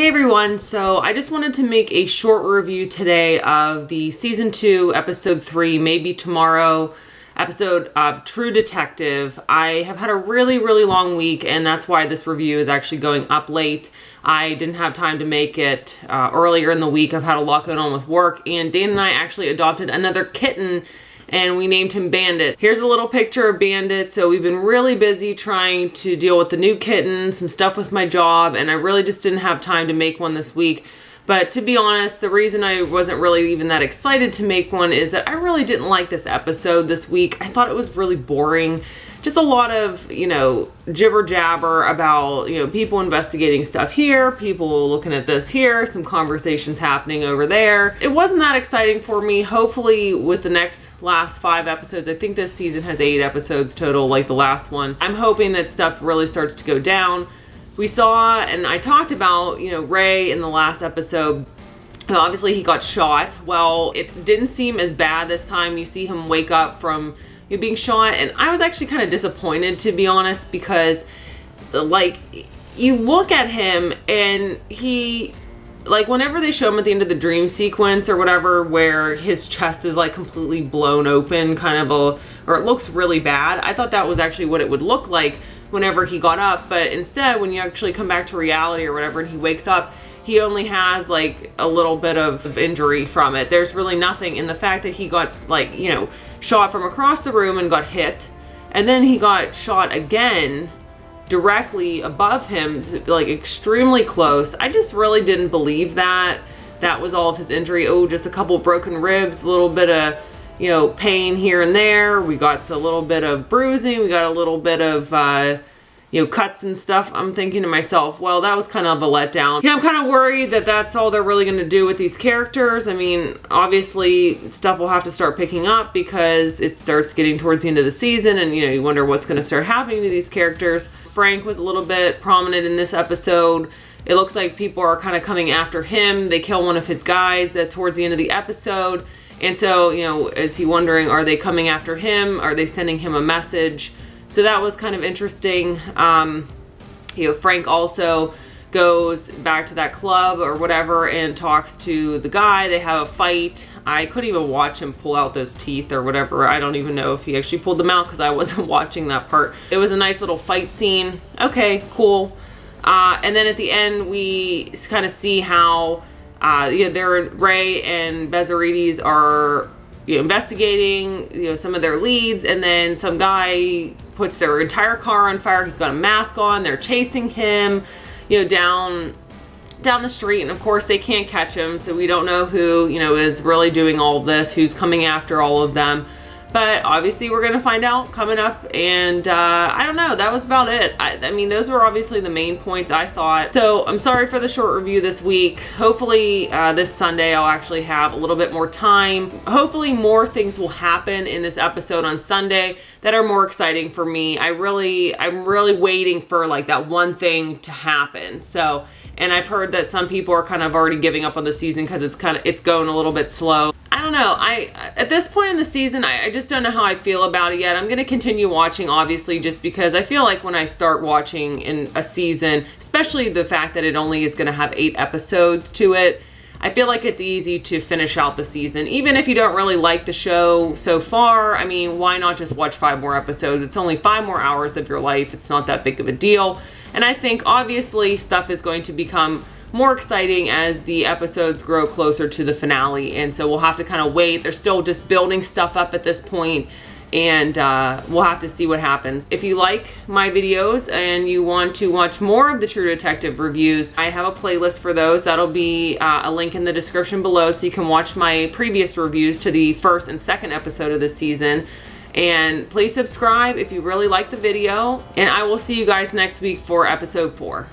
Hey everyone, so I just wanted to make a short review today of the season 2 episode 3, maybe tomorrow episode of True Detective. I have had a really long week, and that's why this review is actually going up late. I didn't have time to make it earlier in the week. I've had a lot going on with work, and Dan and I actually adopted another kitten and we named him Bandit. Here's a little picture of Bandit. So we've been really busy trying to deal with the new kitten, some stuff with my job, and I really just didn't have time to make one this week. But to be honest, the reason I wasn't really even that excited to make one is that I really didn't like this episode this week. I thought it was really boring. Just a lot of, jibber jabber about, people investigating stuff here, people looking at this here, some conversations happening over there. It wasn't that exciting for me. Hopefully with the last 5 episodes, I think this season has 8 episodes total, like the last one. I'm hoping that stuff really starts to go down. We saw, and I talked about, Ray in the last episode. Obviously he got shot. Well, it didn't seem as bad this time. You see him wake up from being shot, and I was actually kind of disappointed, to be honest, because you look at him and he, whenever they show him at the end of the dream sequence or whatever, where his chest is completely blown open, or it looks really bad. I thought that was actually what it would look like whenever he got up, but instead when you actually come back to reality or whatever and he wakes up, he only has a little bit of injury from it. There's really nothing. And the fact that he got shot from across the room and got hit, and then he got shot again directly above him, extremely close. I just really didn't believe that was all of his injury. Oh, just a couple broken ribs, a little bit of pain here and there. We got a little bit of bruising. We got a little bit of cuts and stuff. I'm thinking to myself, well, that was kind of a letdown. Yeah, I'm kind of worried that that's all they're really going to do with these characters. I mean, obviously stuff will have to start picking up because it starts getting towards the end of the season, and you wonder what's going to start happening to these characters. Frank was a little bit prominent in this episode. It looks like people are kind of coming after him. They kill one of his guys towards the end of the episode. And so, is he wondering, are they coming after him? Are they sending him a message? So that was kind of interesting. Frank also goes back to that club or whatever and talks to the guy. They have a fight. I couldn't even watch him pull out those teeth or whatever. I don't even know if he actually pulled them out because I wasn't watching that part. It was a nice little fight scene. Okay, cool. And then at the end, we kind of see how Ray and Bezzerides are investigating some of their leads, and then some guy puts their entire car on fire. He's got a mask on. They're chasing him down the street, and of course they can't catch him, so we don't know who is really doing all of this, who's coming after all of them. But obviously we're going to find out coming up, and I don't know, that was about it. I mean, those were obviously the main points, I thought. So I'm sorry for the short review this week. Hopefully this Sunday I'll actually have a little bit more time. Hopefully more things will happen in this episode on Sunday that are more exciting for me. I'm really waiting for that one thing to happen. So, and I've heard that some people are kind of already giving up on the season because it's going a little bit slow. I don't know. At this point in the season, I just don't know how I feel about it yet. I'm going to continue watching, obviously, just because I feel like when I start watching in a season, especially the fact that it only is going to have 8 episodes to it, I feel like it's easy to finish out the season. Even if you don't really like the show so far, I mean, why not just watch 5 more episodes? It's only 5 more hours of your life. It's not that big of a deal. And I think, obviously, stuff is going to become more exciting as the episodes grow closer to the finale, and so we'll have to kind of wait. They're still just building stuff up at this point, and we'll have to see what happens. If you like my videos and you want to watch more of the True Detective reviews, I have a playlist for those. That'll be a link in the description below, so you can watch my previous reviews to the 1st and 2nd episode of this season. And please subscribe if you really like the video, and I will see you guys next week for episode 4.